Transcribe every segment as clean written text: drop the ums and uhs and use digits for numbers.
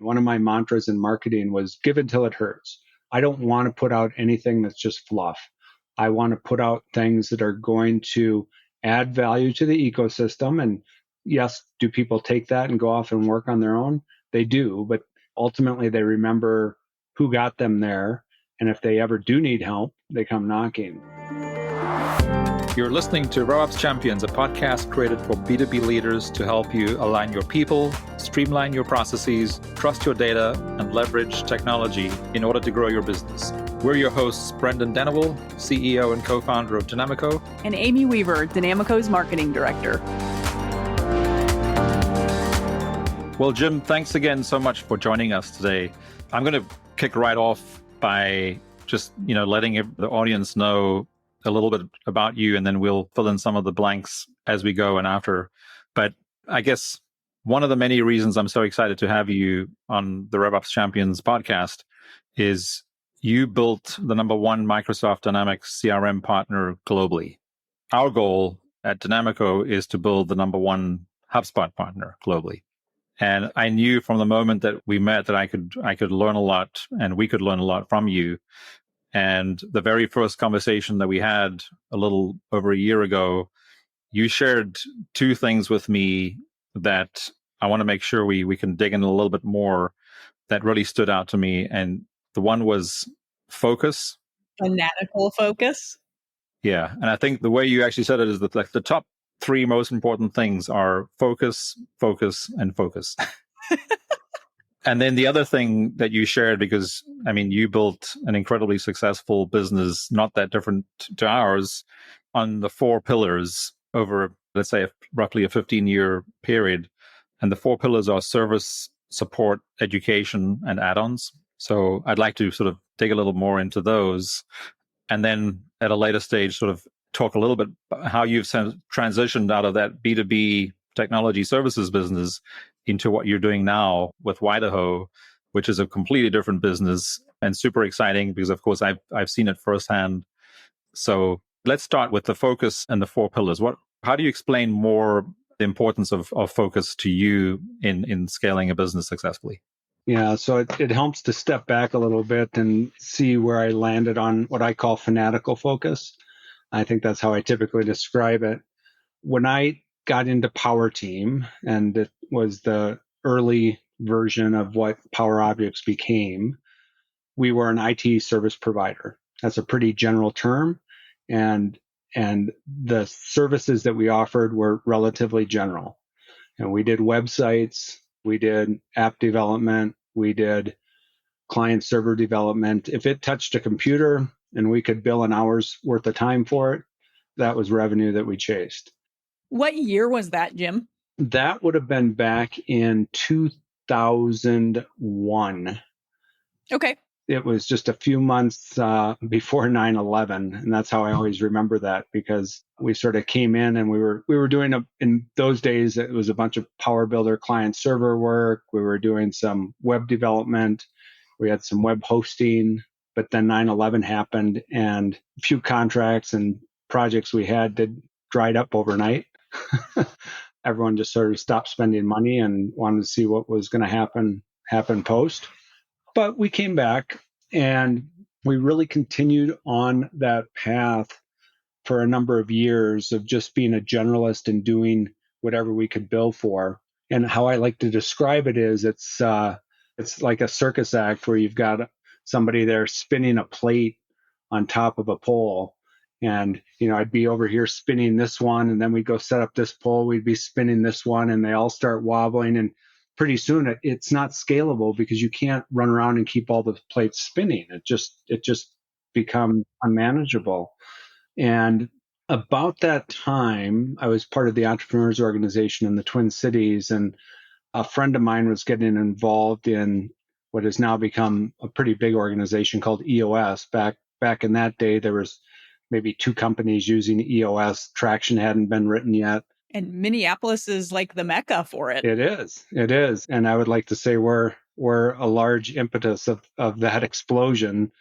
One of my mantras in marketing was give until it hurts. I don't want to put out anything that's just fluff. I want to put out things that are going to add value to the ecosystem. And yes, do people take that and go off and work on their own? They do, but ultimately they remember who got them there. And if they ever do need help, they come knocking. You're listening to RevOps Champions, a podcast created for B2B leaders to help you align your people, streamline your processes, trust your data, and leverage technology in order to grow your business. We're your hosts, Brendan Denewell, CEO and co-founder of Dynamico, and Amy Weaver, Dynamico's marketing director. Well, Jim, thanks again so much for joining us today. I'm going to kick right off by just, letting the audience know a little bit about you, and then we'll fill in some of the blanks as we go and after. But I guess one of the many reasons I'm so excited to have you on the RevOps Champions podcast is you built the number one Microsoft Dynamics CRM partner globally. Our goal at Dynamico is to build the number one HubSpot partner globally. And I knew from the moment that we met that I could learn a lot, and we could learn a lot from you. And the very first conversation that we had a little over a year ago, you shared two things with me that I want to make sure we can dig in a little bit more that really stood out to me. And the one was focus. Fanatical focus. Yeah. And I think the way you actually said it is that the top three most important things are focus, focus, and focus. And then the other thing that you shared, because, you built an incredibly successful business, not that different to ours, on the four pillars over, let's say, roughly a 15-year period. And the four pillars are service, support, education, and add-ons. So I'd like to sort of dig a little more into those. And then at a later stage, sort of talk a little bit about how you've transitioned out of that B2B technology services business into what you're doing now with Wydaho, which is a completely different business and super exciting because, of course, I've seen it firsthand. So let's start with the focus and the four pillars. How do you explain more the importance of focus to you in scaling a business successfully? Yeah, so it helps to step back a little bit and see where I landed on what I call fanatical focus. I think that's how I typically describe it. When I got into Power Team, and it was the early version of what PowerObjects became, we were an IT service provider. That's a pretty general term, and the services that we offered were relatively general. And we did websites, we did app development, we did client server development. If it touched a computer and we could bill an hour's worth of time for it, that was revenue that we chased. What year was that, Jim? That would have been back in 2001. Okay. It was just a few months before 9/11, and that's how I always remember that, because we sort of came in and we were doing in those days it was a bunch of Power Builder client server work. We were doing some web development. We had some web hosting, but then 9/11 happened, and a few contracts and projects we had dried up overnight. Everyone just sort of stopped spending money and wanted to see what was going to happen post. But we came back and we really continued on that path for a number of years of just being a generalist and doing whatever we could bill for. And how I like to describe it is it's like a circus act where you've got somebody there spinning a plate on top of a pole. And, I'd be over here spinning this one, and then we'd go set up this pole. We'd be spinning this one, and they all start wobbling. And pretty soon it's not scalable because you can't run around and keep all the plates spinning. It just becomes unmanageable. And about that time, I was part of the Entrepreneurs Organization in the Twin Cities, and a friend of mine was getting involved in what has now become a pretty big organization called EOS. Back in that day, there was maybe two companies using EOS. Traction hadn't been written yet. And Minneapolis is like the mecca for it. It is. And I would like to say we're a large impetus of that explosion,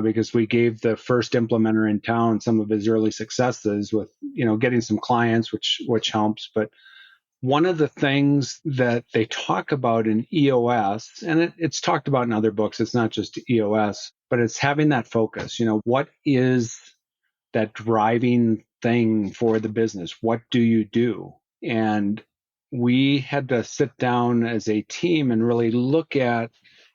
because we gave the first implementer in town some of his early successes with, getting some clients, which helps. But one of the things that they talk about in EOS, and it's talked about in other books, it's not just EOS, but it's having that focus. What is that driving thing for the business? What do you do? And we had to sit down as a team and really look at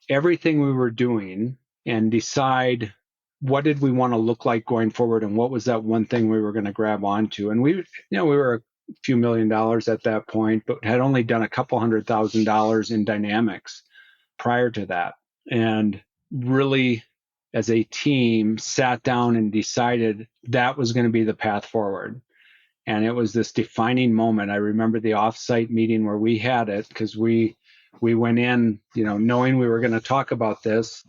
everything we were doing and decide what did we want to look like going forward and what was that one thing we were going to grab onto. And we were a few $1,000,000 at that point, but had only done a couple $100,000 in Dynamics prior to that. And really, as a team, sat down and decided that was going to be the path forward. And it was this defining moment. I remember the offsite meeting where we had it because we went in, knowing we were going to talk about this,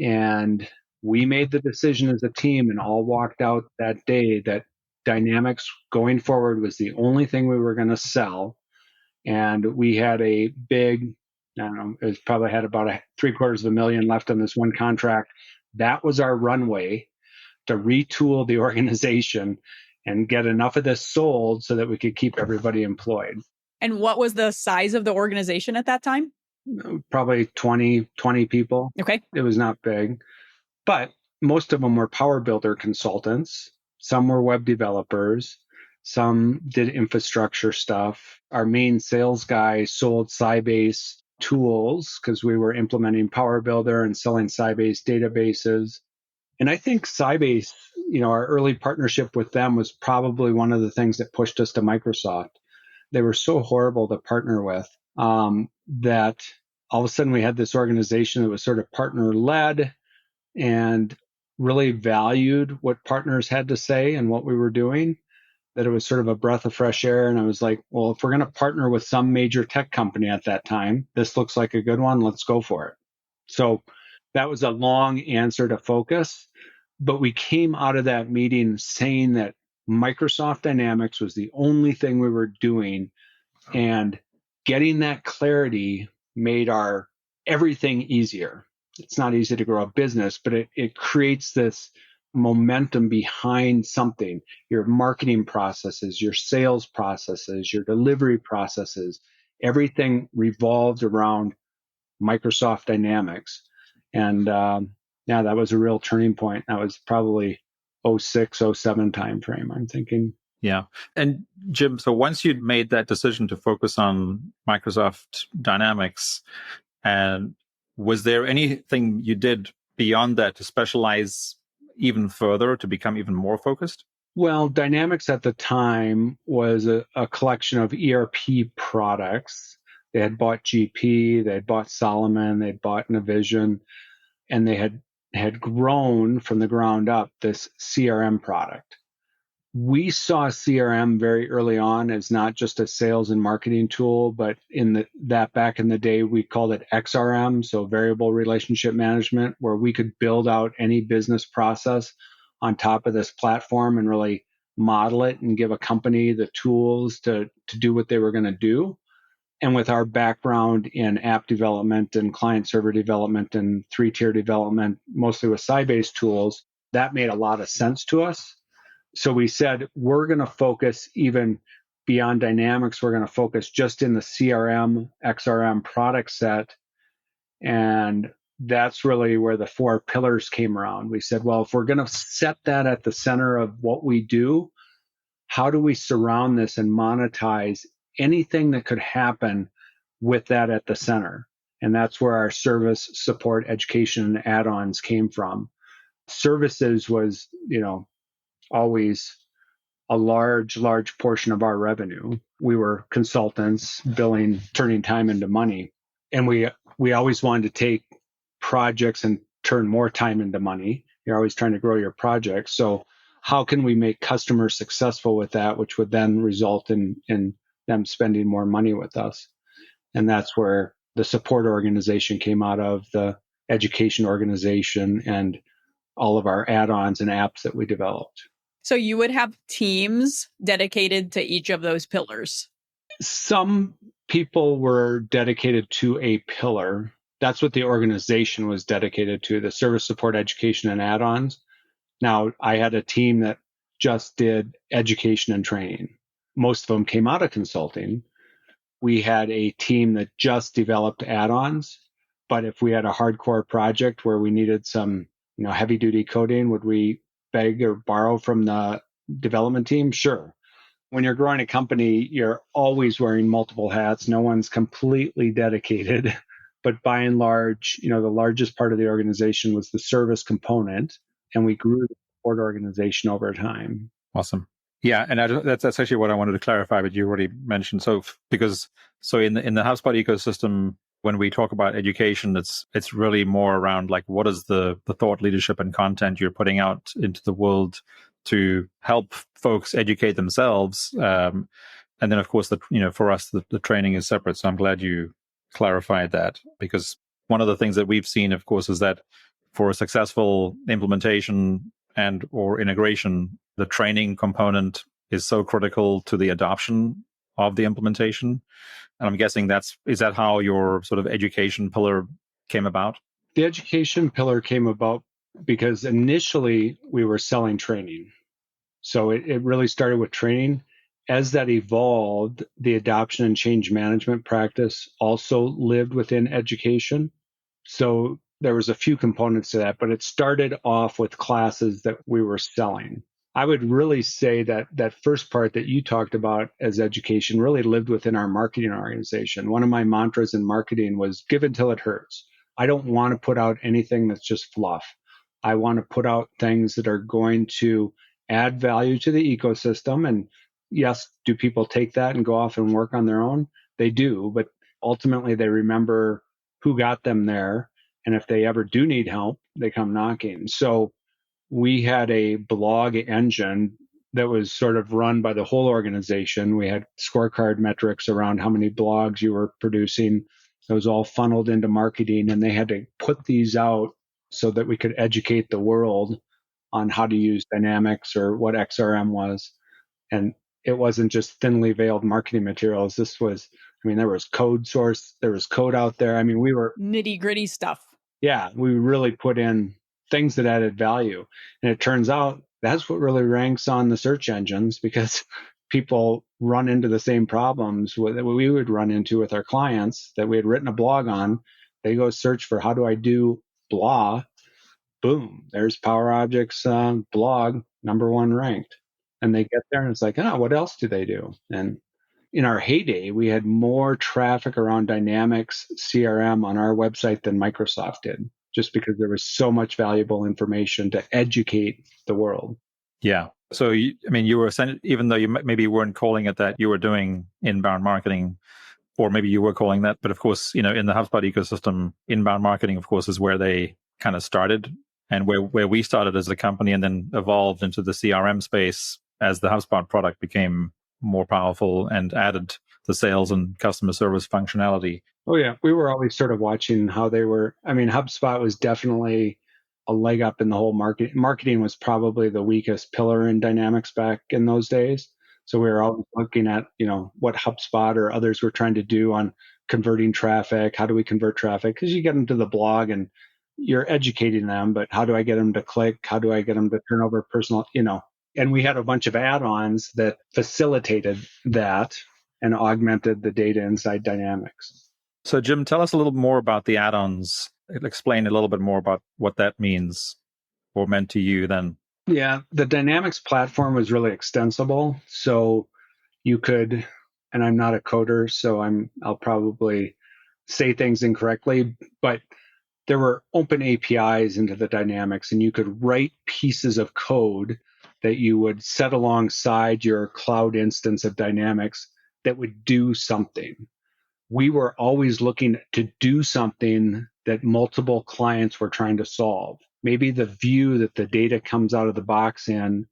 and we made the decision as a team and all walked out that day that Dynamics going forward was the only thing we were going to sell. And we had a big, I don't know, it probably had about $750,000 left on this one contract. That was our runway to retool the organization and get enough of this sold so that we could keep everybody employed. And what was the size of the organization at that time? Probably 20 people. Okay. It was not big, but most of them were Power Builder consultants. Some were web developers. Some did infrastructure stuff. Our main sales guy sold Sybase tools because we were implementing Power Builder and selling Sybase databases. And I think Sybase, our early partnership with them was probably one of the things that pushed us to Microsoft. They were so horrible to partner with that all of a sudden we had this organization that was sort of partner-led and really valued what partners had to say and what we were doing, that it was sort of a breath of fresh air. And I was like, well, if we're going to partner with some major tech company at that time, this looks like a good one. Let's go for it. So that was a long answer to focus, but we came out of that meeting saying that Microsoft Dynamics was the only thing we were doing, and getting that clarity made our everything easier. It's not easy to grow a business, but it creates this momentum behind something. Your marketing processes, your sales processes, your delivery processes, everything revolved around Microsoft Dynamics. And that was a real turning point. That was probably 06, 07 timeframe, I'm thinking. Yeah. And Jim, so once you'd made that decision to focus on Microsoft Dynamics, and was there anything you did beyond that to specialize even further, to become even more focused? Well, Dynamics at the time was a collection of ERP products. They had bought GP, they had bought Solomon, they had bought Navision, and they had grown from the ground up this CRM product. We saw CRM very early on as not just a sales and marketing tool, but back in the day, we called it XRM, so variable relationship management, where we could build out any business process on top of this platform and really model it and give a company the tools to do what they were going to do. And with our background in app development and client server development and 3-tier development, mostly with Sybase tools, that made a lot of sense to us. So we said, we're going to focus even beyond Dynamics. We're going to focus just in the CRM, XRM product set. And that's really where the 4 pillars came around. We said, well, if we're going to set that at the center of what we do, how do we surround this and monetize anything that could happen with that at the center? And that's where our service, support, education, and add-ons came from. Services was, always a large portion of our revenue. We were consultants billing, turning time into money. And we always wanted to take projects and turn more time into money. You're always trying to grow your projects. So how can we make customers successful with that, which would then result in them spending more money with us? And that's where the support organization came out of, the education organization, and all of our add-ons and apps that we developed. So you would have teams dedicated to each of those pillars? Some people were dedicated to a pillar. That's what the organization was dedicated to, the service, support, education, and add-ons. Now, I had a team that just did education and training. Most of them came out of consulting. we had a team that just developed add-ons. But if we had a hardcore project where we needed some, heavy duty coding, would we beg or borrow from the development team? Sure. When you're growing a company, you're always wearing multiple hats. No one's completely dedicated. But by and large, the largest part of the organization was the service component, and we grew the support organization over time. Awesome. Yeah, and that's actually what I wanted to clarify, but you already mentioned. So in the HubSpot ecosystem, when we talk about education, it's really more around like what is the thought leadership and content you're putting out into the world to help folks educate themselves. And then of course for us the training is separate. So I'm glad you clarified that, because one of the things that we've seen, of course, is that for a successful implementation and or integration, the training component is so critical to the adoption of the implementation. And I'm guessing is that how your sort of education pillar came about? The education pillar came about because initially we were selling training. So it really started with training. As that evolved, the adoption and change management practice also lived within education. So there was a few components to that, but it started off with classes that we were selling. I would really say that that first part that you talked about as education really lived within our marketing organization. One of my mantras in marketing was give until it hurts. I don't want to put out anything that's just fluff. I want to put out things that are going to add value to the ecosystem. And yes, do people take that and go off and work on their own? They do, but ultimately they remember who got them there. And if they ever do need help, they come knocking. So we had a blog engine that was sort of run by the whole organization. We had scorecard metrics around how many blogs you were producing. It was all funneled into marketing, and they had to put these out so that we could educate the world on how to use Dynamics or what XRM was. And it wasn't just thinly veiled marketing materials. There was code source, there was code out there. We were nitty gritty stuff. Yeah, we really put in things that added value. And it turns out that's what really ranks on the search engines, because people run into the same problems that we would run into with our clients that we had written a blog on. They go search for how do I do blah. Boom, there's PowerObjects blog, number one ranked. And they get there and it's like, what else do they do? And in our heyday, we had more traffic around Dynamics CRM on our website than Microsoft did, just because there was so much valuable information to educate the world. Yeah. So, you were, even though you maybe weren't calling it that, you were doing inbound marketing, or maybe you were calling that. But of course, in the HubSpot ecosystem, inbound marketing, of course, is where they kind of started, and where we started as a company, and then evolved into the CRM space as the HubSpot product became more powerful and added the sales and customer service functionality. Oh yeah, we were always sort of watching how they were. HubSpot was definitely a leg up in the whole market. Marketing was probably the weakest pillar in Dynamics back in those days. So we were always looking at, what HubSpot or others were trying to do on converting traffic. How do we convert traffic? Because you get them to the blog and you're educating them, but how do I get them to click? How do I get them to turn over personal, And we had a bunch of add-ons that facilitated that and augmented the data inside Dynamics. So Jim, tell us a little more about the add-ons. Explain a little bit more about what that means or meant to you then. Yeah, the Dynamics platform was really extensible. So you could, and I'm not a coder, so I'll probably say things incorrectly, but there were open APIs into the Dynamics, and you could write pieces of code that you would set alongside your cloud instance of Dynamics that would do something. We were always looking to do something that multiple clients were trying to solve. Maybe the view that the data comes out of the box in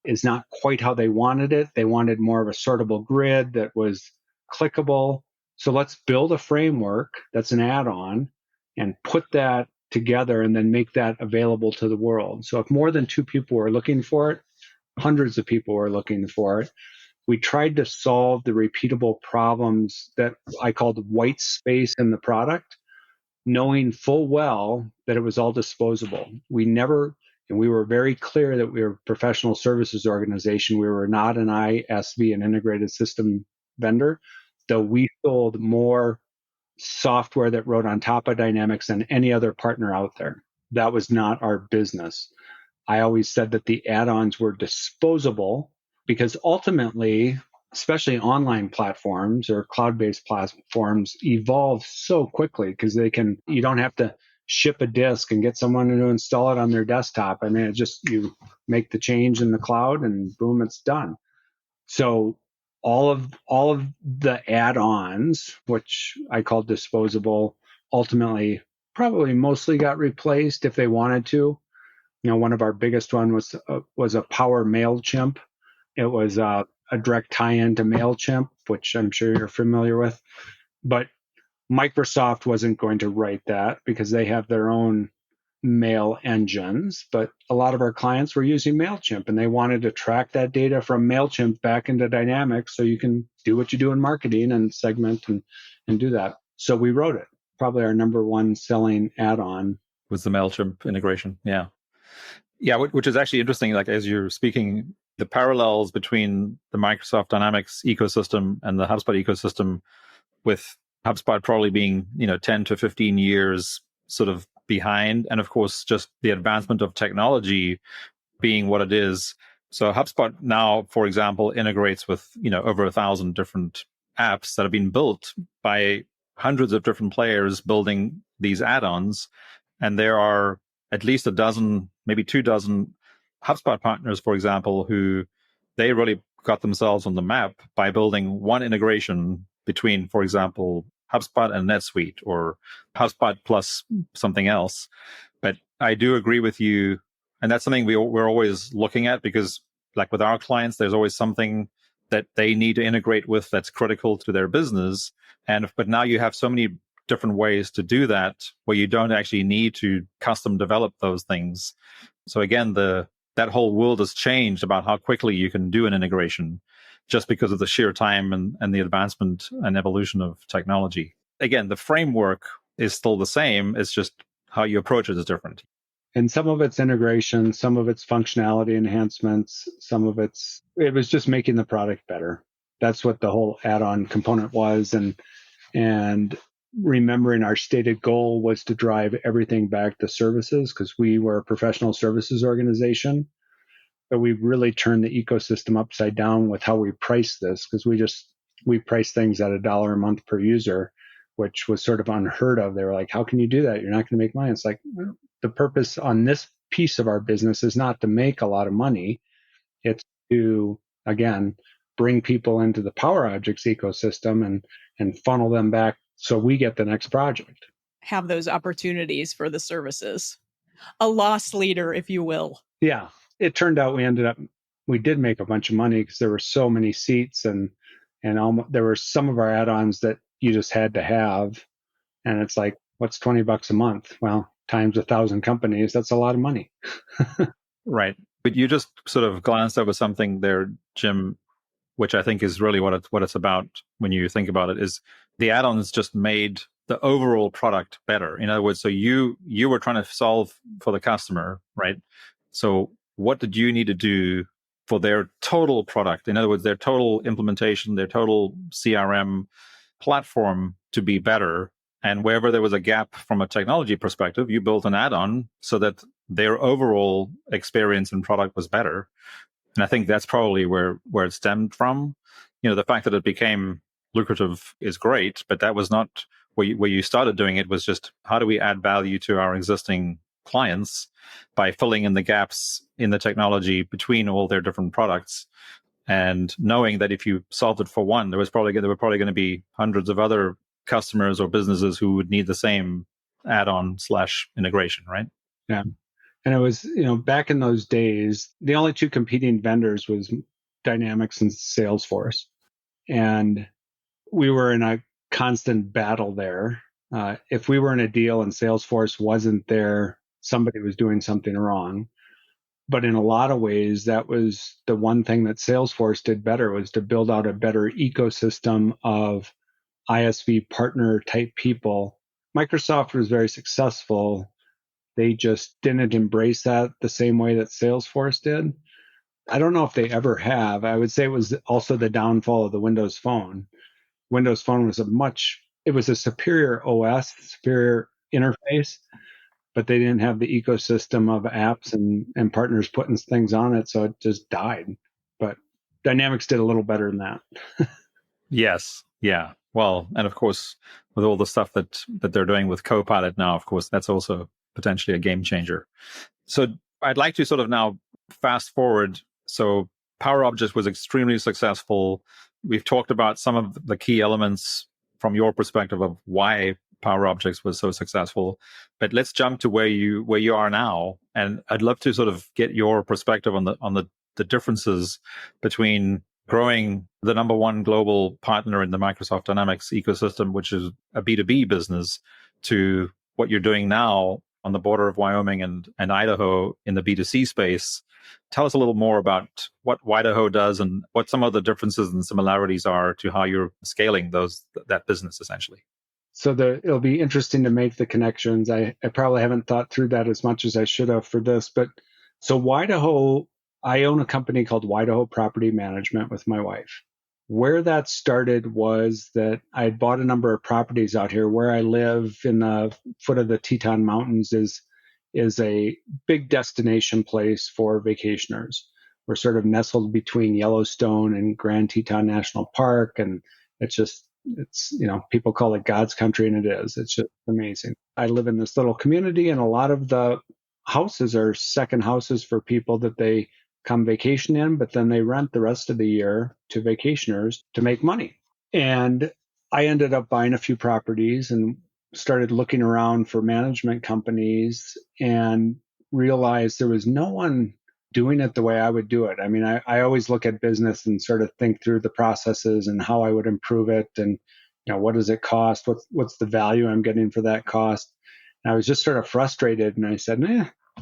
is not quite how they wanted it. They wanted more of a sortable grid that was clickable. So let's build a framework that's an add-on and put that together and then make that available to the world. So if more than two people were looking for it, hundreds of people were looking for it. We tried to solve the repeatable problems that I called white space in the product, knowing full well that it was all disposable. We were very clear that we were a professional services organization. We were not an ISV, an integrated system vendor. though we sold more software that wrote on top of Dynamics than any other partner out there. That was not our business. I always said that the add-ons were disposable because ultimately, especially online platforms or cloud-based platforms, evolve so quickly because you don't have to ship a disk and get someone to install it on their desktop. I mean, you make the change in the cloud and boom, it's done. So all of the add-ons, which I call disposable, ultimately probably mostly got replaced if they wanted to. One of our biggest one was a Power MailChimp. It was a direct tie-in to MailChimp, which I'm sure you're familiar with. But Microsoft wasn't going to write that because they have their own mail engines. But a lot of our clients were using MailChimp, and they wanted to track that data from MailChimp back into Dynamics so you can do what you do in marketing and segment and do that. So we wrote it. Probably our number one selling add-on was the MailChimp integration. Yeah. Yeah, which is actually interesting. Like as you're speaking, the parallels between the Microsoft Dynamics ecosystem and the HubSpot ecosystem, with HubSpot probably being 10 to 15 years sort of behind, and of course just the advancement of technology being what it is. So HubSpot now, for example, integrates with over 1,000 different apps that have been built by hundreds of different players building these add-ons, and there are at least a dozen, maybe 24 HubSpot partners, for example, who they really got themselves on the map by building one integration between, for example, HubSpot and NetSuite, or HubSpot plus something else. But I do agree with you. And that's something we're always looking at, because like with our clients, there's always something that they need to integrate with that's critical to their business. But now you have so many different ways to do that where you don't actually need to custom develop those things. So again, that whole world has changed about how quickly you can do an integration just because of the sheer time and the advancement and evolution of technology. Again, the framework is still the same. It's just how you approach it is different. And some of it's integration, some of it's functionality enhancements, it was just making the product better. That's what the whole add-on component was. And remembering our stated goal was to drive everything back to services, because we were a professional services organization. But we really turned the ecosystem upside down with how we price this, because we price things at $1 a month per user, which was sort of unheard of. They were like, how can you do that? You're not going to make money. It's like, well, the purpose on this piece of our business is not to make a lot of money. It's to, again, bring people into the PowerObjects ecosystem and funnel them back so we get the next project. Have those opportunities for the services. A loss leader, if you will. Yeah. It turned out we did make a bunch of money because there were so many seats and there were some of our add-ons that you just had to have. And it's like, what's $20 a month? Well, times 1,000 companies, that's a lot of money. Right. But you just sort of glanced over something there, Jim, which I think is really what it's about when you think about it, is the add-ons just made the overall product better. In other words, so you were trying to solve for the customer, right? So what did you need to do for their total product? In other words, their total implementation, their total CRM platform to be better. And wherever there was a gap from a technology perspective, you built an add-on so that their overall experience and product was better. And I think that's probably where it stemmed from. The fact that it became lucrative is great, but that was not where you started doing it. Was just, how do we add value to our existing clients by filling in the gaps in the technology between all their different products, and knowing that if you solved it for one, there were probably going to be hundreds of other customers or businesses who would need the same add-on / integration, right? Yeah. And it was, back in those days, the only two competing vendors was Dynamics and Salesforce. And we were in a constant battle there. If we were in a deal and Salesforce wasn't there, somebody was doing something wrong. But in a lot of ways, that was the one thing that Salesforce did better, was to build out a better ecosystem of ISV partner type people. Microsoft was very successful. They just didn't embrace that the same way that Salesforce did. I don't know if they ever have. I would say it was also the downfall of the Windows Phone. Windows Phone was it was a superior OS, superior interface, but they didn't have the ecosystem of apps and partners putting things on it. So it just died. But Dynamics did a little better than that. Yes. Yeah. Well, and of course, with all the stuff that they're doing with Copilot now, of course, that's also potentially a game changer. So I'd like to sort of now fast forward. So PowerObjects was extremely successful. We've talked about some of the key elements from your perspective of why PowerObjects was so successful. But let's jump to where you are now, and I'd love to sort of get your perspective on the differences between growing the number one global partner in the Microsoft Dynamics ecosystem, which is a B2B business, to what you're doing now on the border of Wyoming and Idaho in the B2C space. Tell us a little more about what Wydaho does and what some of the differences and similarities are to how you're scaling that business essentially. So it'll be interesting to make the connections. I probably haven't thought through that as much as I should have for this, but so Wydaho, I own a company called Wydaho Property Management with my wife. Where that started was that I had bought a number of properties out here. Where I live in the foot of the Teton Mountains is a big destination place for vacationers. We're sort of nestled between Yellowstone and Grand Teton National Park, and it's people call it God's country, and it is. It's just amazing. I live in this little community, and a lot of the houses are second houses for people that they come vacation in, but then they rent the rest of the year to vacationers to make money. And I ended up buying a few properties and started looking around for management companies and realized there was no one doing it the way I would do it. I mean, I always look at business and sort of think through the processes and how I would improve it, and what does it cost? What's the value I'm getting for that cost? And I was just sort of frustrated, and I said,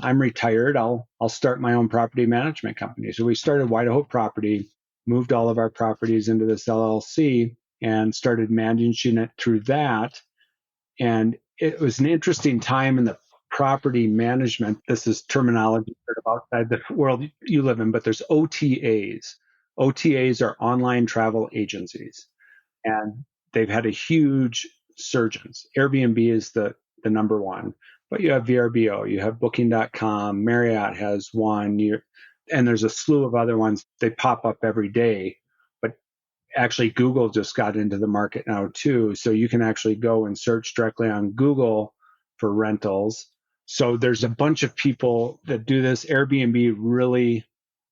I'm retired. I'll start my own property management company. So we started Wydaho Property, moved all of our properties into this LLC, and started managing it through that. And it was an interesting time in the property management. This is terminology sort of outside the world you live in, but there's OTAs. OTAs are online travel agencies, and they've had a huge surgence. Airbnb is the number one, but you have VRBO, you have Booking.com, Marriott has one, and there's a slew of other ones. They pop up every day. But actually, Google just got into the market now too. So you can actually go and search directly on Google for rentals. So there's a bunch of people that do this. Airbnb really,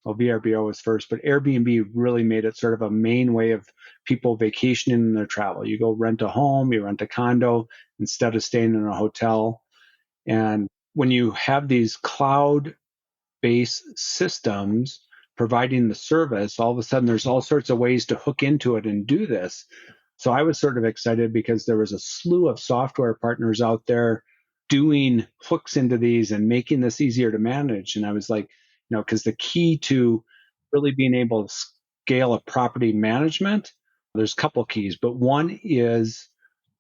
VRBO was first, but Airbnb really made it sort of a main way of people vacationing in their travel. You go rent a home, you rent a condo instead of staying in a hotel. And when you have these cloud-based systems providing the service, all of a sudden there's all sorts of ways to hook into it and do this. So I was sort of excited because there was a slew of software partners out there doing hooks into these and making this easier to manage. And I was like, because the key to really being able to scale a property management, there's a couple keys, but one is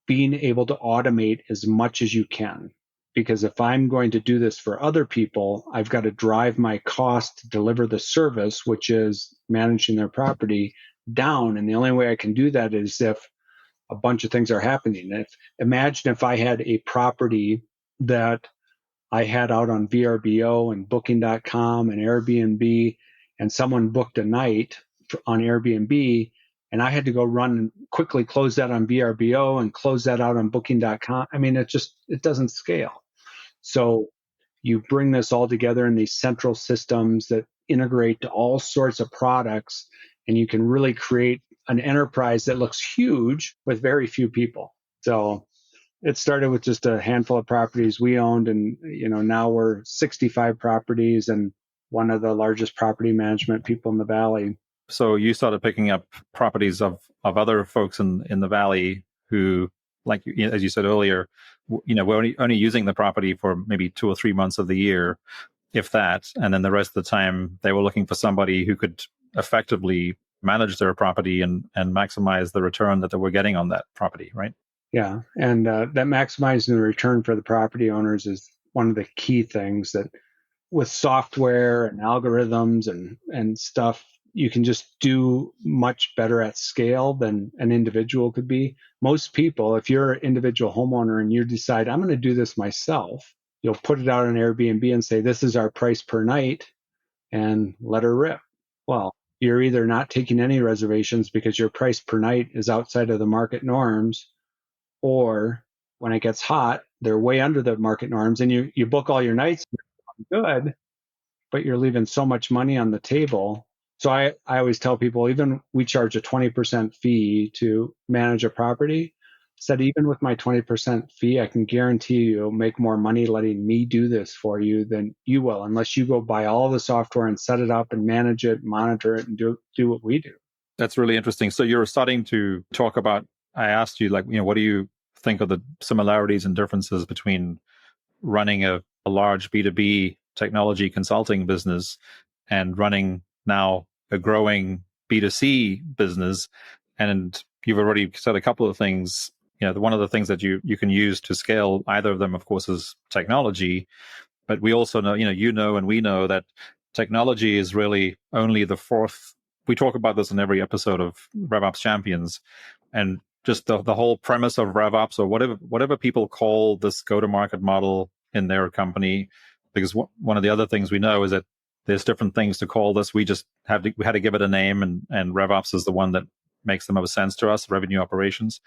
being able to automate as much as you can. Because if I'm going to do this for other people, I've got to drive my cost to deliver the service, which is managing their property, down. And the only way I can do that is if a bunch of things are happening. Imagine if I had a property that I had out on VRBO and Booking.com and Airbnb, and someone booked a night on Airbnb, and I had to go run and quickly close that on VRBO and close that out on Booking.com. I mean, it doesn't scale. So you bring this all together in these central systems that integrate to all sorts of products, and you can really create an enterprise that looks huge with very few people. So it started with just a handful of properties we owned, and now we're 65 properties and one of the largest property management people in the Valley. So you started picking up properties of other folks in the Valley who, like as you said earlier, we're only using the property for maybe 2 or 3 months of the year, if that, and then the rest of the time they were looking for somebody who could effectively manage their property and maximize the return that they were getting on that property, right? Yeah, and that maximizing the return for the property owners is one of the key things that with software and algorithms and stuff, you can just do much better at scale than an individual could be. Most people, if you're an individual homeowner and you decide, I'm going to do this myself, you'll put it out on Airbnb and say, this is our price per night, and let her rip. Well, you're either not taking any reservations because your price per night is outside of the market norms, or when it gets hot, they're way under the market norms, and you book all your nights, good, but you're leaving so much money on the table. So I always tell people, even we charge a 20% fee to manage a property. Said even with my 20% fee, I can guarantee you'll make more money letting me do this for you than you will, unless you go buy all the software and set it up and manage it, monitor it, and do what we do. That's really interesting. So you're starting to talk about, I asked you, what do you think of the similarities and differences between running a large B2B technology consulting business and running now a growing B2C business? And you've already said a couple of things. One of the things that you can use to scale either of them, of course, is technology. But we also know, and we know that technology is really only the fourth. We talk about this in every episode of RevOps Champions. And just the whole premise of RevOps, or whatever people call this go-to-market model in their company, because one of the other things we know is that there's different things to call this. We had to give it a name, and RevOps is the one that makes the most sense to us, revenue operations.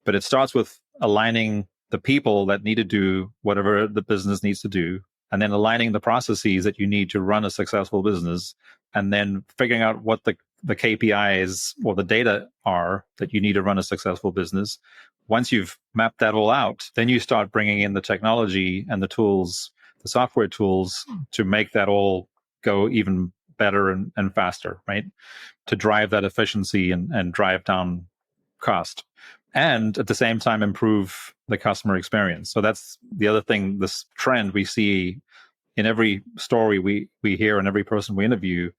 But it starts with aligning the people that need to do whatever the business needs to do, and then aligning the processes that you need to run a successful business, and then figuring out what the KPIs or the data are that you need to run a successful business. Once you've mapped that all out, then you start bringing in the technology and the tools, the software tools, to make that all go even better and faster, right? To drive that efficiency and drive down cost. And at the same time, improve the customer experience. So that's the other thing, this trend we see in every story we hear and every person we interview.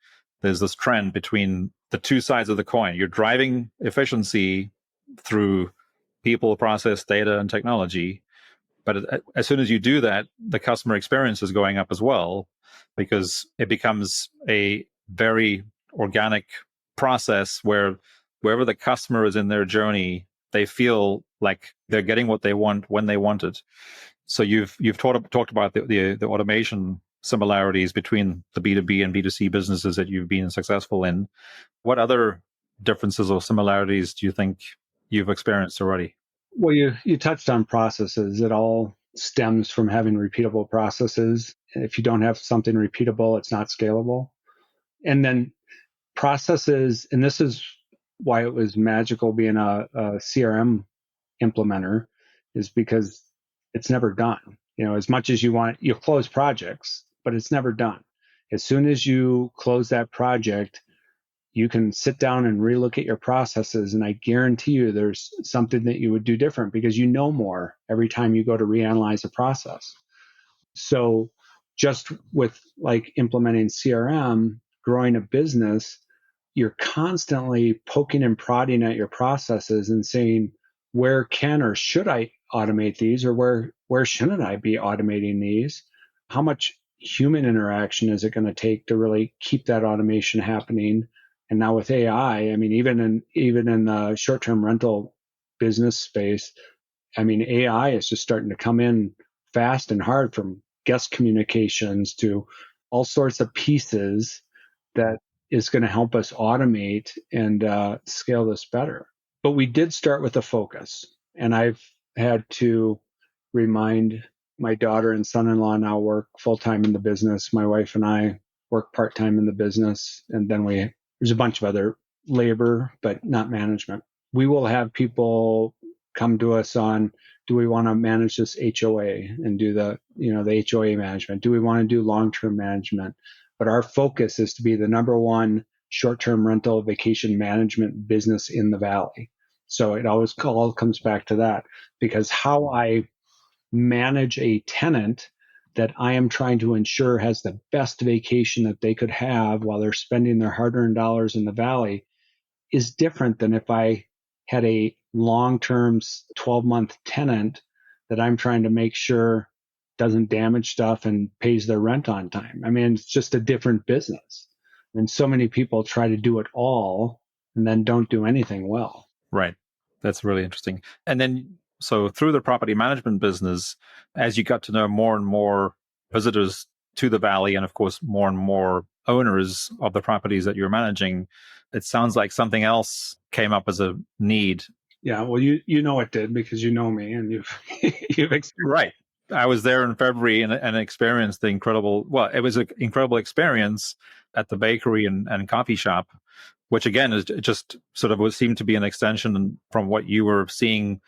There's this trend between the two sides of the coin. You're driving efficiency through people, process, data, and technology. But as soon as you do that, the customer experience is going up as well, because it becomes a very organic process where wherever the customer is in their journey, they feel like they're getting what they want when they want it. So you've talked about the automation similarities between the B2B and B2C businesses that you've been successful in. What other differences or similarities do you think you've experienced already? Well, you touched on processes. It all stems from having repeatable processes. If you don't have something repeatable, it's not scalable. And then processes, and this is why it was magical being a CRM implementer, is because it's never done. As much as you'll close projects, but it's never done. As soon as you close that project, you can sit down and relook at your processes, and I guarantee you there's something that you would do different because you know more every time you go to reanalyze a process. So just with like implementing CRM, growing a business, you're constantly poking and prodding at your processes and saying, where can or should I automate these, or where shouldn't I be automating these? How much human interaction is it going to take to really keep that automation happening? And now with AI, I mean, even in the short-term rental business space, I mean, AI is just starting to come in fast and hard, from guest communications to all sorts of pieces that is going to help us automate and scale this better. But we did start with a focus, and I've had to remind my daughter and son-in-law now work full-time in the business. My wife and I work part-time in the business, and then there's a bunch of other labor, but not management. We will have people come to us on, do we want to manage this HOA and do the HOA management? Do we want to do long-term management? But our focus is to be the number one short-term rental vacation management business in the Valley. So it always all comes back to that, because how I manage a tenant that I am trying to ensure has the best vacation that they could have while they're spending their hard-earned dollars in the Valley is different than if I had a long-term 12-month tenant that I'm trying to make sure doesn't damage stuff and pays their rent on time. I mean, it's just a different business. And so many people try to do it all and then don't do anything well. Right. That's really interesting. And then, so through the property management business, as you got to know more and more visitors to the valley, and of course, more and more owners of the properties that you're managing, it sounds like something else came up as a need. Yeah, well, you know it did because you know me and you've you've experienced. Right. I was there in February and experienced the incredible, well, it was an incredible experience at the bakery and coffee shop, which again is just sort of seemed to be an extension from what you were seeing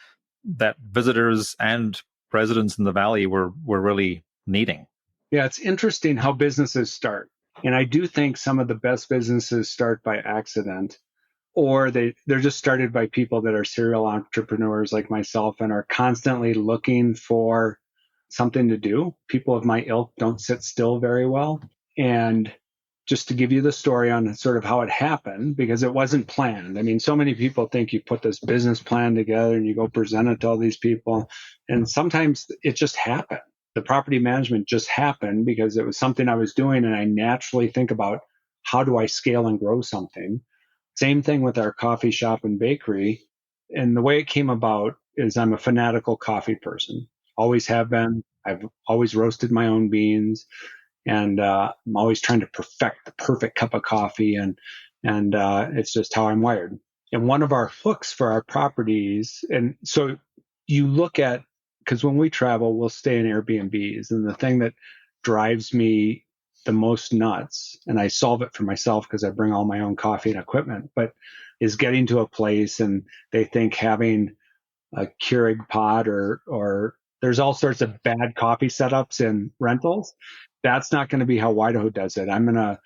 that visitors and residents in the valley were really needing. Yeah, it's interesting how businesses start. And I do think some of the best businesses start by accident, or they're just started by people that are serial entrepreneurs like myself and are constantly looking for something to do. People of my ilk don't sit still very well. And just to give you the story on sort of how it happened, because it wasn't planned. I mean, so many people think you put this business plan together and you go present it to all these people. And sometimes it just happened. The property management just happened because it was something I was doing. And I naturally think about how do I scale and grow something? Same thing with our coffee shop and bakery. And the way it came about is I'm a fanatical coffee person. Always have been. I've always roasted my own beans. And I'm always trying to perfect the perfect cup of coffee, and it's just how I'm wired. And one of our hooks for our properties, and so you look at, because when we travel, we'll stay in Airbnbs, and the thing that drives me the most nuts, and I solve it for myself because I bring all my own coffee and equipment, but is getting to a place and they think having a Keurig pot or there's all sorts of bad coffee setups in rentals. That's not going to be how Wydaho does it. I'm gonna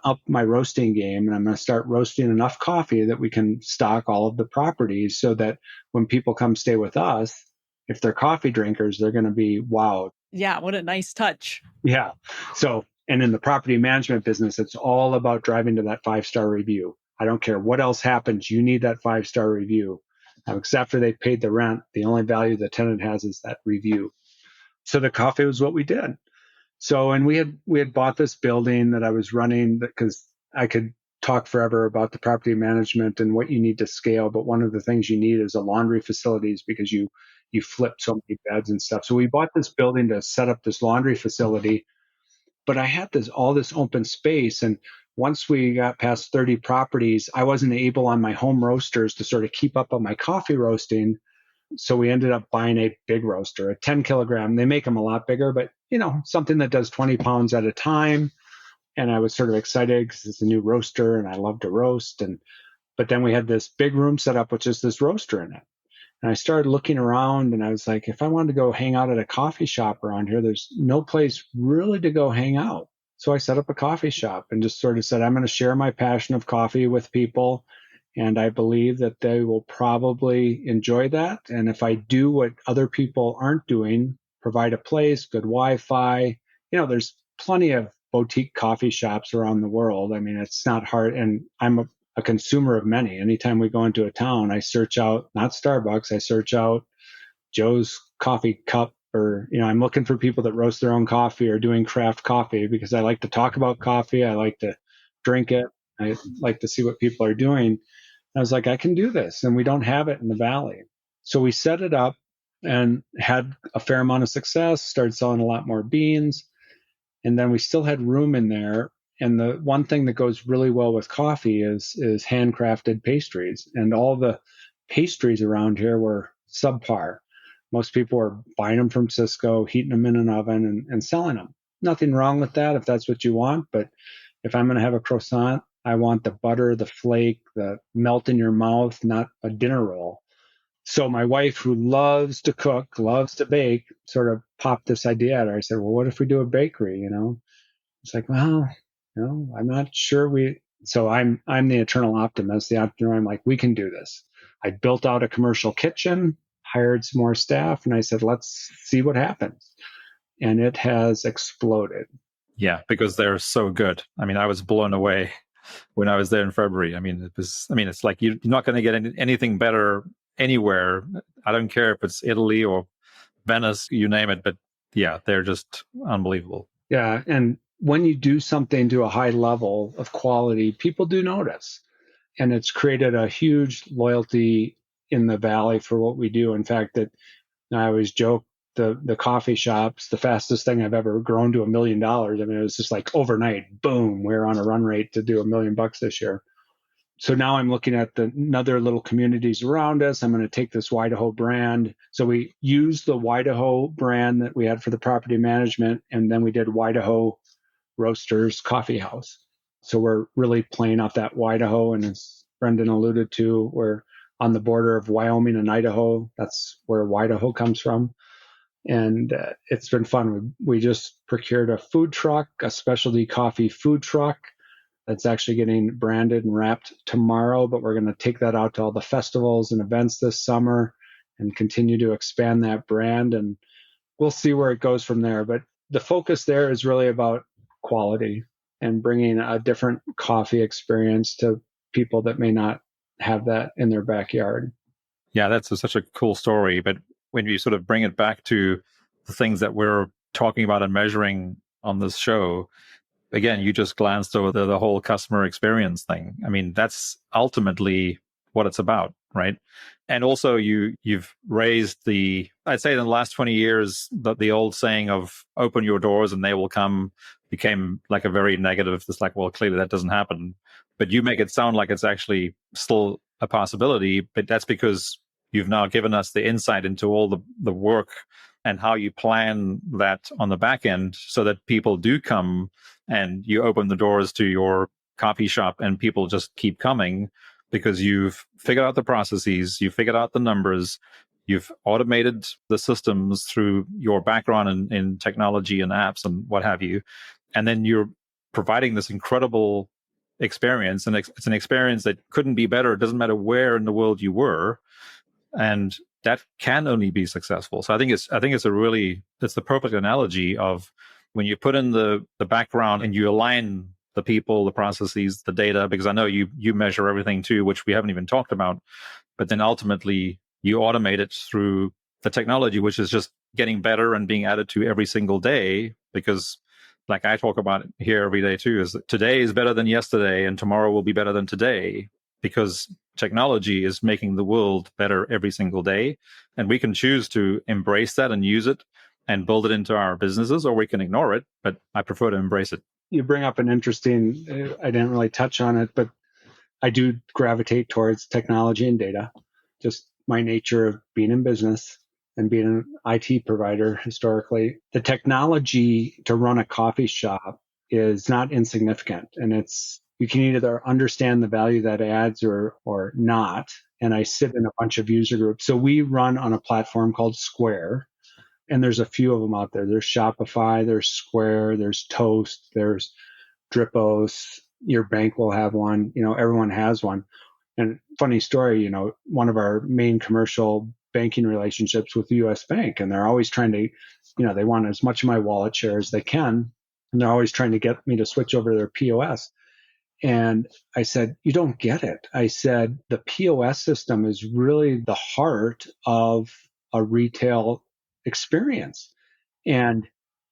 up my roasting game, and I'm gonna start roasting enough coffee that we can stock all of the properties so that when people come stay with us, if they're coffee drinkers, they're going to be wowed. Yeah, what a nice touch. Yeah. So, and in the property management business, it's all about driving to that 5-star review. I don't care what else happens. You need that 5-star review. Because after they paid the rent, the only value the tenant has is that review. So the coffee was what we did. So, and we had bought this building that I was running because I could talk forever about the property management and what you need to scale. But one of the things you need is a laundry facilities because you flip so many beds and stuff. So we bought this building to set up this laundry facility. But I had all this open space. And once we got past 30 properties, I wasn't able on my home roasters to sort of keep up on my coffee roasting. So we ended up buying a big roaster, a 10 kilogram. They make them a lot bigger, but something that does 20 pounds at a time. And I was sort of excited because it's a new roaster and I love to roast. But then we had this big room set up with just this roaster in it. And I started looking around and I was like, if I wanted to go hang out at a coffee shop around here, there's no place really to go hang out. So I set up a coffee shop and just sort of said, I'm going to share my passion of coffee with people. And I believe that they will probably enjoy that. And if I do what other people aren't doing, provide a place, good Wi-Fi, there's plenty of boutique coffee shops around the world. I mean, it's not hard. And I'm a consumer of many. Anytime we go into a town, I search out, not Starbucks, I search out Joe's Coffee Cup, or, I'm looking for people that roast their own coffee or doing craft coffee because I like to talk about coffee. I like to drink it. I like to see what people are doing. I was like, I can do this. And we don't have it in the valley. So we set it up and had a fair amount of success, started selling a lot more beans. And then we still had room in there. And the one thing that goes really well with coffee is handcrafted pastries. And all the pastries around here were subpar. Most people were buying them from Cisco, heating them in an oven and selling them. Nothing wrong with that if that's what you want. But if I'm going to have a croissant, I want the butter, the flake, the melt in your mouth, not a dinner roll. So my wife, who loves to cook, loves to bake, sort of popped this idea at her. I said, well, what if we do a bakery, It's like, well, I'm not sure so I'm the eternal optimist, the entrepreneur. I'm like, we can do this. I built out a commercial kitchen, hired some more staff, and I said, let's see what happens. And it has exploded. Yeah, because they're so good. I mean, I was blown away when I was there in February. I mean, it's like you're not going to get anything better anywhere. I don't care if it's Italy or Venice, you name it. But yeah, they're just unbelievable. Yeah. And when you do something to a high level of quality, people do notice. And it's created a huge loyalty in the Valley for what we do. In fact, that I always joke, the coffee shops, the fastest thing I've ever grown to $1 million. I mean, it was just like overnight, boom, we're on a run rate to do $1 million this year. So now I'm looking at the other little communities around us. I'm going to take this Wydaho brand. So we used the Wydaho brand that we had for the property management, and then we did Wydaho Roasters Coffee House. So we're really playing off that Wydaho, and as Brendan alluded to, we're on the border of Wyoming and Idaho. That's where Wydaho comes from. And it's been fun. We just procured a food truck, a specialty coffee food truck that's actually getting branded and wrapped tomorrow, but we're going to take that out to all the festivals and events this summer and continue to expand that brand. And we'll see where it goes from there. But the focus there is really about quality and bringing a different coffee experience to people that may not have that in their backyard. Yeah, that's such a cool story. But when you sort of bring it back to the things that we're talking about and measuring on this show, again, you just glanced over the whole customer experience thing. I mean, that's ultimately what it's about, right? And also you've raised I'd say in the last 20 years, the old saying of open your doors and they will come became like a very negative. It's like, well, clearly that doesn't happen. But you make it sound like it's actually still a possibility. But that's because you've now given us the insight into all the work and how you plan that on the back end so that people do come and you open the doors to your coffee shop and people just keep coming because you've figured out the processes, you've figured out the numbers, you've automated the systems through your background in technology and apps and what have you. And then you're providing this incredible experience. And it's an experience that couldn't be better. It doesn't matter where in the world you were. And that can only be successful. So I think it's the perfect analogy of when you put in the background and you align the people, the processes, the data, because I know you measure everything too, which we haven't even talked about, but then ultimately you automate it through the technology, which is just getting better and being added to every single day. Because like I talk about it here every day too, is that today is better than yesterday and tomorrow will be better than today, because technology is making the world better every single day. And we can choose to embrace that and use it and build it into our businesses, or we can ignore it, but I prefer to embrace it. You bring up an interesting, I didn't really touch on it, but I do gravitate towards technology and data, just my nature of being in business and being an IT provider historically. The technology to run a coffee shop is not insignificant, and you can either understand the value that adds or not. And I sit in a bunch of user groups. So we run on a platform called Square, and there's a few of them out there. There's Shopify, there's Square, there's Toast, there's Dripos. Your bank will have one. Everyone has one. And funny story, one of our main commercial banking relationships with US Bank, and they're always trying to, they want as much of my wallet share as they can. And they're always trying to get me to switch over to their POS. And I said, you don't get it. I said, the POS system is really the heart of a retail experience. And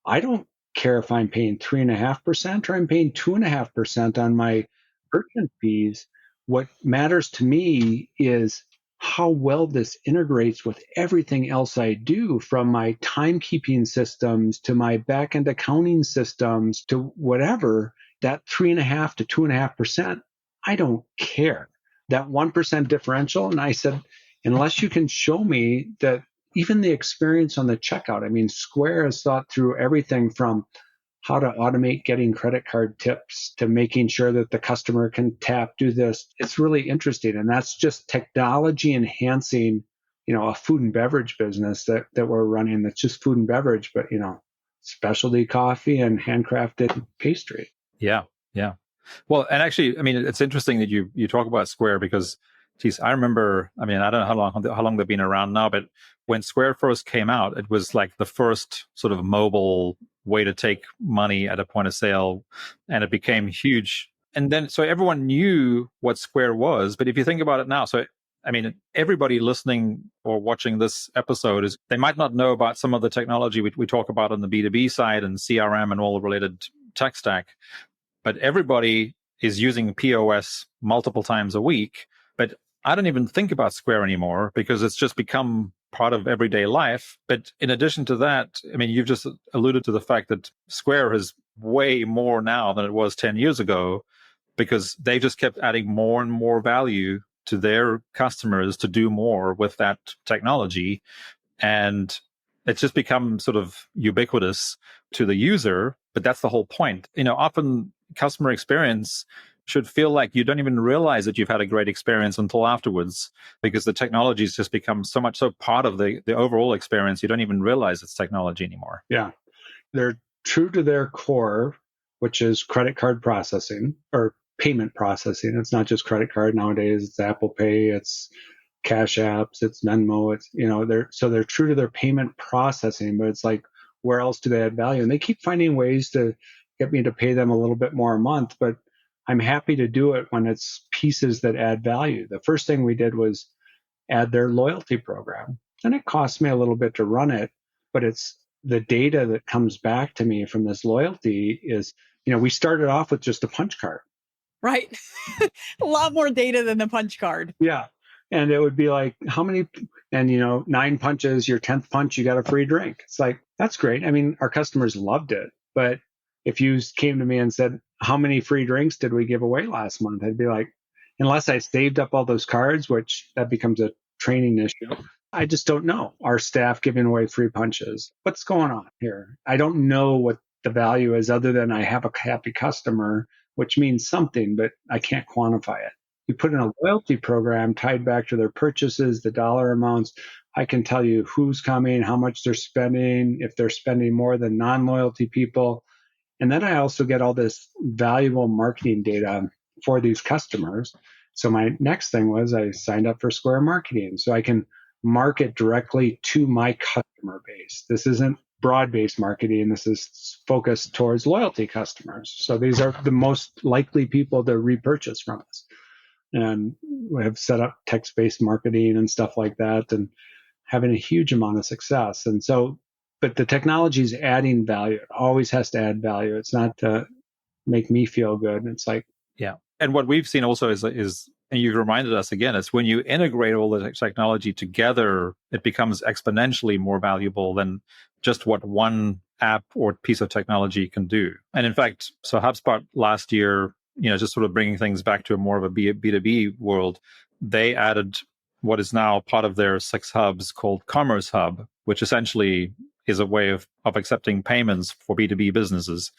I don't care if I'm paying 3.5% or I'm paying 2.5% on my merchant fees. What matters to me is how well this integrates with everything else I do, from my timekeeping systems to my back-end accounting systems to whatever. That 3.5% to 2.5%, I don't care. That 1% differential, and I said, unless you can show me that even the experience on the checkout, I mean, Square has thought through everything from how to automate getting credit card tips to making sure that the customer can tap, do this. It's really interesting. And that's just technology enhancing, a food and beverage business that we're running. That's just food and beverage, but, specialty coffee and handcrafted pastry. Yeah. Well, and actually, I mean, it's interesting that you talk about Square because, geez, I remember, I mean, I don't know how long they've been around now, but when Square first came out, it was like the first sort of mobile way to take money at a point of sale, and it became huge. And then, so everyone knew what Square was, but if you think about it now, so I mean, everybody listening or watching this episode they might not know about some of the technology we talk about on the B2B side and CRM and all the related tech stack, but everybody is using POS multiple times a week. But I don't even think about Square anymore because it's just become part of everyday life. But in addition to that, I mean, you've just alluded to the fact that Square is way more now than it was 10 years ago because they just kept adding more and more value to their customers to do more with that technology. And it's just become sort of ubiquitous to the user, but that's the whole point. Often customer experience should feel like you don't even realize that you've had a great experience until afterwards, because the technology has just become so part of the overall experience. You don't even realize it's technology anymore. Yeah. They're true to their core, which is credit card processing or payment processing. It's not just credit card nowadays. It's Apple Pay, it's Cash Apps, it's Venmo. They're true to their payment processing, but it's like, where else do they add value? And they keep finding ways to get me to pay them a little bit more a month, but I'm happy to do it when it's pieces that add value. The first thing we did was add their loyalty program, and it cost me a little bit to run it, but it's the data that comes back to me from this loyalty is, we started off with just a punch card. Right. A lot more data than the punch card. Yeah. And it would be like, how many, and 9 punches, your 10th punch, you got a free drink. It's like, that's great. I mean, our customers loved it. But if you came to me and said, how many free drinks did we give away last month? I'd be like, unless I saved up all those cards, which that becomes a training issue. I just don't know. Our staff giving away free punches. What's going on here? I don't know what the value is other than I have a happy customer, which means something, but I can't quantify it. You put in a loyalty program tied back to their purchases, the dollar amounts. I can tell you who's coming, how much they're spending, if they're spending more than non-loyalty people. And then I also get all this valuable marketing data for these customers. So my next thing was I signed up for Square Marketing so I can market directly to my customer base. This isn't broad-based marketing. This is focused towards loyalty customers. So these are the most likely people to repurchase from us. And we have set up text-based marketing and stuff like that and having a huge amount of success. And so, but the technology is adding value. It always has to add value. It's not to make me feel good. It's like, yeah. And what we've seen also is, and you've reminded us again, it's when you integrate all the technology together, it becomes exponentially more valuable than just what one app or piece of technology can do. And in fact, so HubSpot last year, just sort of bringing things back to a more of a B2B world, they added what is now part of their 6 hubs called Commerce Hub, which essentially is a way of accepting payments for B2B businesses.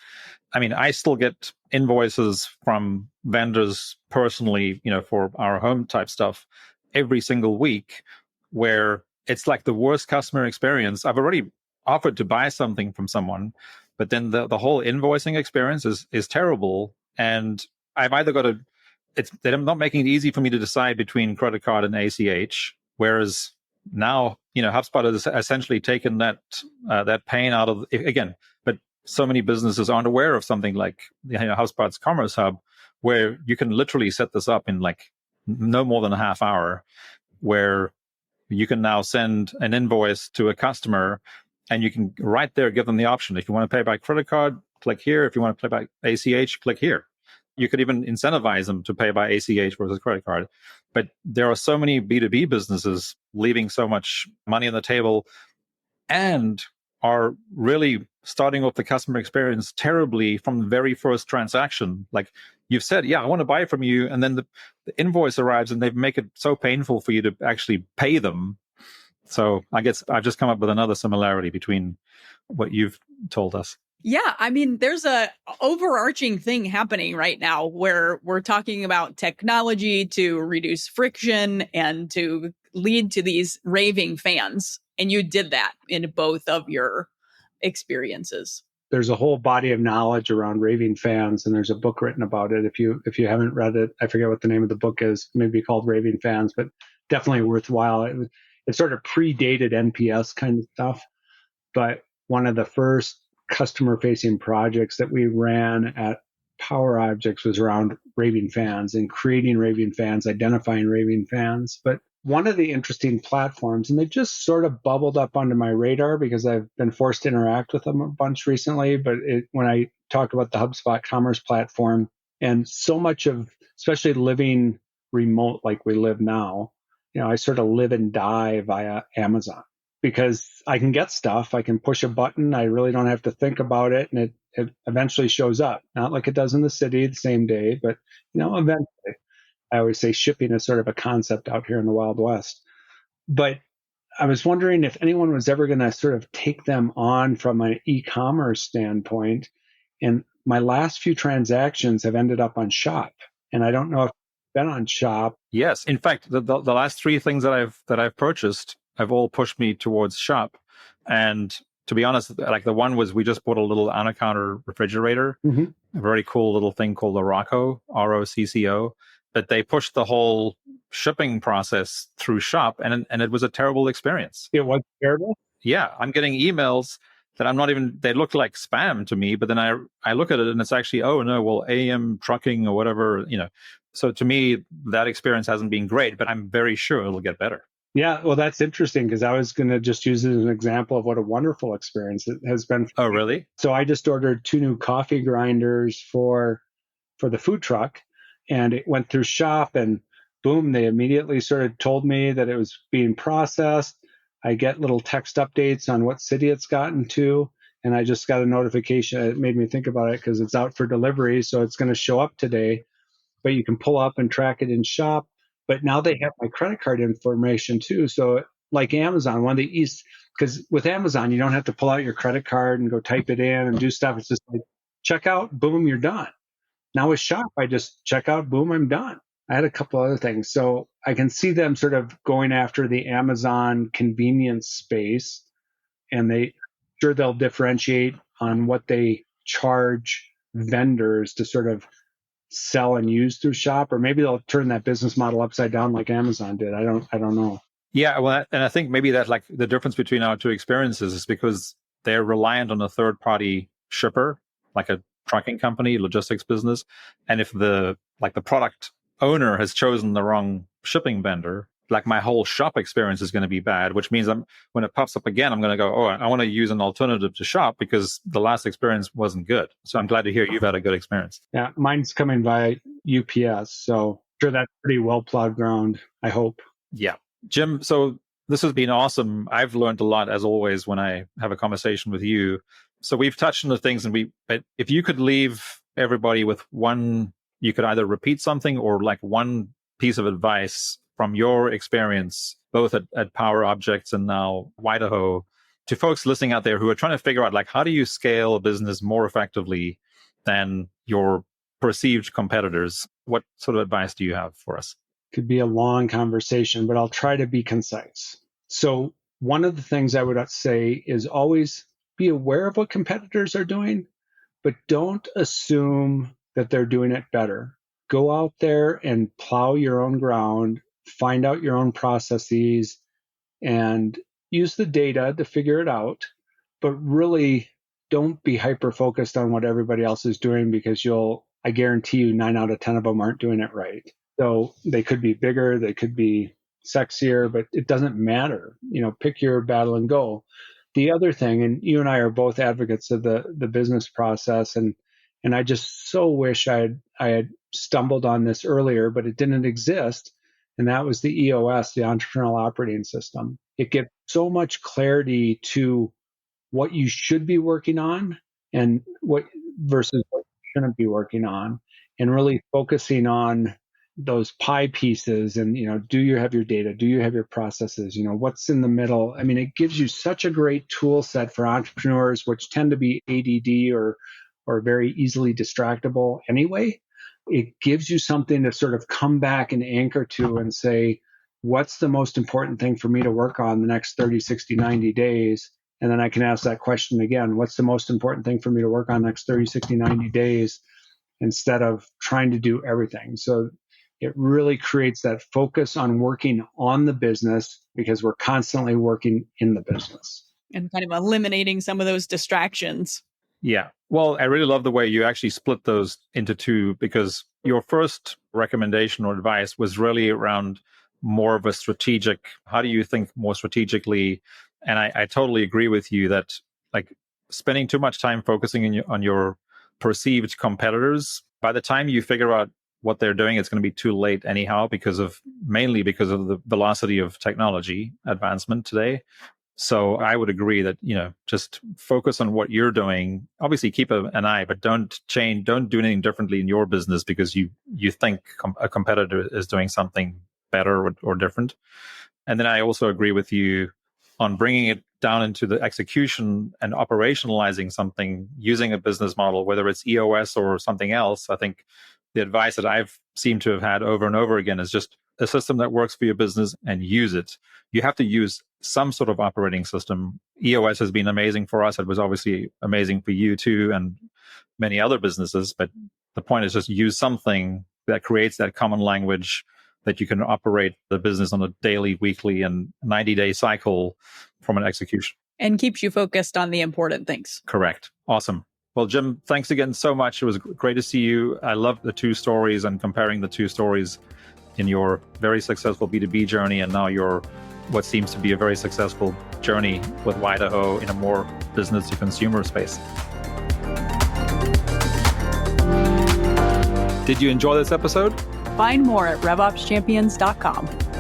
I mean, I still get invoices from vendors personally, for our home type stuff every single week, where it's like the worst customer experience. I've already offered to buy something from someone, but then the whole invoicing experience is terrible. And I've either got they're not making it easy for me to decide between credit card and ACH, whereas now, HubSpot has essentially taken that pain out of, again, but so many businesses aren't aware of something like HubSpot's Commerce Hub, where you can literally set this up in like no more than a half hour, where you can now send an invoice to a customer and you can right there give them the option. If you want to pay by credit card, click here. If you want to pay by ACH, click here. You could even incentivize them to pay by ACH versus credit card. But there are so many B2B businesses leaving so much money on the table and are really starting off the customer experience terribly from the very first transaction. Like you've said, yeah, I want to buy from you. And then the invoice arrives and they make it so painful for you to actually pay them. So I guess I've just come up with another similarity between what you've told us. Yeah, I mean, there's a overarching thing happening right now where we're talking about technology to reduce friction and to lead to these raving fans. And you did that in both of your experiences. There's a whole body of knowledge around raving fans, and there's a book written about it. If you haven't read it, I forget what the name of the book is, maybe called Raving Fans, but definitely worthwhile. It sort of predated NPS kind of stuff, but one of the first customer-facing projects that we ran at PowerObjects was around raving fans and creating raving fans, identifying raving fans. But one of the interesting platforms, and they've just sort of bubbled up onto my radar because I've been forced to interact with them a bunch recently. But when I talk about the HubSpot commerce platform, and so much of, especially living remote like we live now, I sort of live and die via Amazon because I can get stuff. I can push a button. I really don't have to think about it. And it eventually shows up. Not like it does in the city the same day, but, eventually. I always say shipping is sort of a concept out here in the Wild West. But I was wondering if anyone was ever going to sort of take them on from an e-commerce standpoint. And my last few transactions have ended up on Shop. And I don't know if you've been on Shop. Yes. In fact, the last three things that I've purchased have all pushed me towards Shop. And to be honest, like the one was we just bought a little on-a-counter refrigerator, a very cool little thing called the Rocco, ROCCO. But they pushed the whole shipping process through Shop, and it was a terrible experience. It was terrible? Yeah, I'm getting emails that I'm not even, they look like spam to me, but then I look at it and it's actually, oh no, well, AM trucking or whatever, So to me, that experience hasn't been great, but I'm very sure it'll get better. Yeah, well, that's interesting because I was going to just use it as an example of what a wonderful experience it has been. Oh, really? So I just ordered 2 new coffee grinders for the food truck. And it went through Shop and boom, they immediately sort of told me that it was being processed. I get little text updates on what city it's gotten to. And I just got a notification. It made me think about it because it's out for delivery. So it's going to show up today, but you can pull up and track it in Shop. But now they have my credit card information too. So like Amazon, one of the east, because with Amazon, you don't have to pull out your credit card and go type it in and do stuff. It's just like check out, boom, you're done. Now with Shop, I just check out, boom, I'm done. I had a couple other things. So I can see them sort of going after the Amazon convenience space, and they'll differentiate on what they charge vendors to sort of sell and use through Shop, or maybe they'll turn that business model upside down like Amazon did. I don't know. Yeah, well, and I think maybe that's like the difference between our two experiences is because they're reliant on a third-party shipper, like a trucking company, logistics business. And if the product owner has chosen the wrong shipping vendor, like my whole Shop experience is going to be bad, which means when it pops up again, I'm going to go, oh, I want to use an alternative to Shop because the last experience wasn't good. So I'm glad to hear you've had a good experience. Yeah, mine's coming by UPS. So I'm sure that's pretty well plowed ground, I hope. Yeah. Jim, so this has been awesome. I've learned a lot, as always, when I have a conversation with you. So we've touched on the things, but if you could leave everybody with one, you could either repeat something or like one piece of advice from your experience, both at PowerObjects and now Wydaho, to folks listening out there who are trying to figure out, like, how do you scale a business more effectively than your perceived competitors? What sort of advice do you have for us? Could be a long conversation, but I'll try to be concise. So one of the things I would say is always be aware of what competitors are doing, but don't assume that they're doing it better. Go out there and plow your own ground, find out your own processes, and use the data to figure it out. But really don't be hyper-focused on what everybody else is doing because I guarantee you 9 out of 10 of them aren't doing it right. So they could be bigger, they could be sexier, but it doesn't matter. Pick your battle and go. The other thing, and you and I are both advocates of the business process, and I just so wish I had stumbled on this earlier, but it didn't exist. And that was the EOS, the Entrepreneurial Operating System. It gives so much clarity to what you should be working on and what versus what you shouldn't be working on, and really focusing on those pie pieces. And do you have your data? Do you have your processes? What's in the middle? I mean, it gives you such a great tool set for entrepreneurs, which tend to be ADD or very easily distractible anyway. It gives you something to sort of come back and anchor to and say, what's the most important thing for me to work on the next 30, 60, 90 days? And then I can ask that question again. What's the most important thing for me to work on next 30, 60, 90 days, instead of trying to do everything? So it really creates that focus on working on the business because we're constantly working in the business. And kind of eliminating some of those distractions. Yeah. Well, I really love the way you actually split those into two, because your first recommendation or advice was really around more of a strategic, how do you think more strategically? And I totally agree with you that like spending too much time focusing on your perceived competitors, by the time you figure out what they're doing, it's going to be too late anyhow, mainly because of the velocity of technology advancement today. So I would agree that, just focus on what you're doing. Obviously keep an eye, but don't do anything differently in your business because you think a competitor is doing something better or different. And then I also agree with you on bringing it down into the execution and operationalizing something using a business model, whether it's EOS or something else. I think the advice that I've seemed to have had over and over again is just a system that works for your business and use it. You have to use some sort of operating system. EOS has been amazing for us. It was obviously amazing for you too and many other businesses. But the point is just use something that creates that common language that you can operate the business on a daily, weekly, and 90-day cycle from an execution. And keeps you focused on the important things. Correct. Awesome. Well, Jim, thanks again so much. It was great to see you. I love the two stories and comparing the two stories in your very successful B2B journey and now your what seems to be a very successful journey with Wydaho in a more business to consumer space. Did you enjoy this episode? Find more at RevOpsChampions.com.